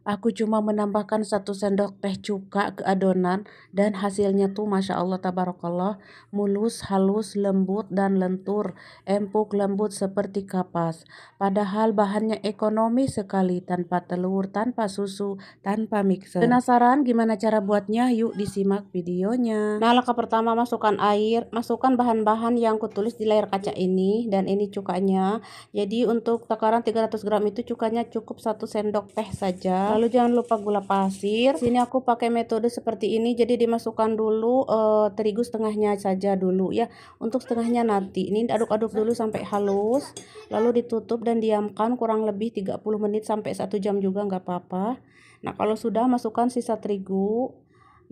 Aku cuma menambahkan 1 sendok teh cuka ke adonan dan hasilnya tuh Masya Allah tabarakallah, mulus, halus, lembut dan lentur, empuk lembut seperti kapas. Padahal bahannya ekonomi sekali, tanpa telur, tanpa susu, tanpa mixer. Penasaran gimana cara buatnya? Yuk disimak videonya. Nah, langkah pertama masukkan air, masukkan bahan-bahan yang kutulis di layar kaca ini, dan ini cukanya. Jadi untuk takaran 300 gram itu cukanya cukup 1 sendok teh saja. Lalu jangan lupa gula pasir. Sini aku pakai metode seperti ini, jadi dimasukkan dulu terigu setengahnya saja dulu ya. Untuk setengahnya nanti. Ini aduk-aduk dulu sampai halus. Lalu ditutup dan diamkan kurang lebih 30 menit sampai 1 jam juga nggak apa-apa. Nah, kalau sudah masukkan sisa terigu.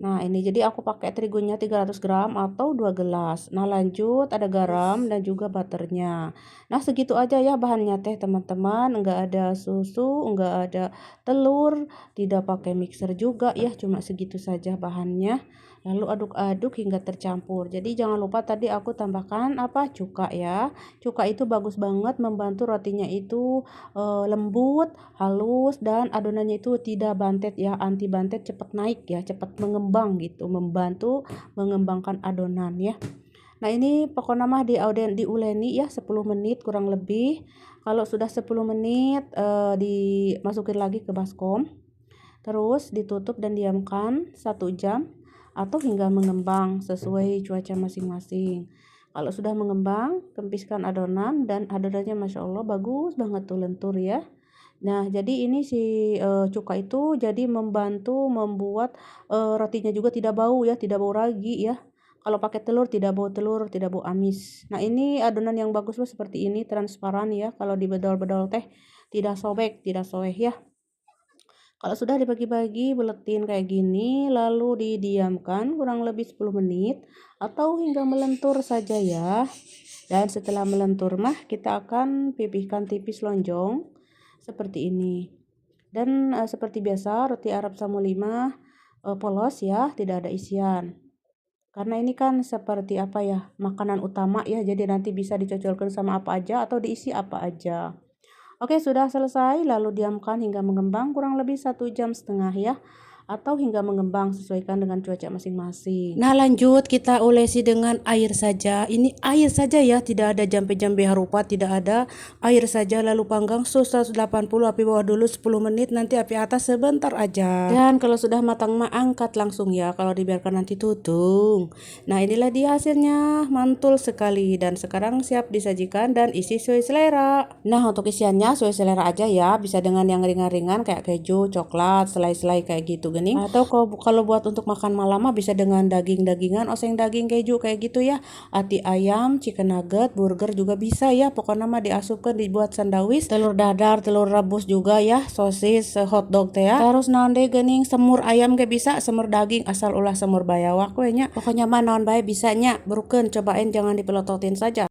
Nah, ini jadi aku pakai terigunya 300 gram atau 2 gelas. Nah, lanjut ada garam dan juga butternya. Nah, segitu aja ya bahannya teh teman-teman. Enggak ada susu, enggak ada telur, tidak pakai mixer juga ya. Cuma segitu saja bahannya. Lalu aduk-aduk hingga tercampur. Jadi jangan lupa tadi aku tambahkan apa? Cuka ya. Cuka itu bagus banget membantu rotinya itu lembut, halus, dan adonannya itu tidak bantet ya, anti bantet, cepat naik ya, cepat mengembang gitu, membantu mengembangkan adonan ya. Nah, ini pokoknya mah diuleni ya 10 menit kurang lebih. Kalau sudah 10 menit dimasukin lagi ke baskom. Terus ditutup dan diamkan 1 jam atau hingga mengembang sesuai cuaca masing-masing. Kalau sudah mengembang, kempiskan adonan dan adonannya Masya Allah bagus banget tuh lentur ya. Nah, jadi ini si cuka itu jadi membantu membuat rotinya juga tidak bau ya, tidak bau ragi ya. Kalau pakai telur, tidak bau amis. Nah, ini adonan yang bagus loh seperti ini, transparan ya. Kalau dibedol-bedol teh tidak sobek, tidak soeh ya. Kalau sudah dibagi-bagi, buletin kayak gini, lalu didiamkan kurang lebih 10 menit atau hingga melentur saja ya. Dan setelah melentur mah kita akan pipihkan tipis lonjong seperti ini. Dan seperti biasa roti Arab Samulima polos ya, tidak ada isian. Karena ini kan seperti apa ya, makanan utama ya, jadi nanti bisa dicocolkan sama apa aja atau diisi apa aja. Oke, sudah selesai, lalu diamkan hingga mengembang kurang lebih 1,5 jam ya, atau hingga mengembang sesuaikan dengan cuaca masing-masing. Nah, lanjut kita olesi dengan air saja. Ini air saja ya, tidak ada jampe-jampe harupat, tidak ada, air saja. Lalu panggang suhu 180, api bawah dulu 10 menit, nanti api atas sebentar aja. Dan kalau sudah matang mah angkat langsung ya, kalau dibiarkan nanti tutung. Nah, inilah dia hasilnya, mantul sekali, dan sekarang siap disajikan dan isi sesuai selera. Nah, untuk isiannya sesuai selera aja ya, bisa dengan yang ringan-ringan kayak keju, coklat, selai-selai kayak gitu gening. Atau kalau buat untuk makan malam mah bisa dengan daging-dagingan, oseng daging, keju kayak gitu ya. Ati ayam, chicken nugget, burger juga bisa ya. Pokoknya mah diasupkan dibuat sandwich, telur dadar, telur rebus juga ya, sosis, hotdog teh ya. Terus naon deh gening, semur ayam gak bisa, semur daging asal ulah semur bayawak we nya. Pokoknya mah naon bae bisanya, berukeun cobain jangan dipelototin saja.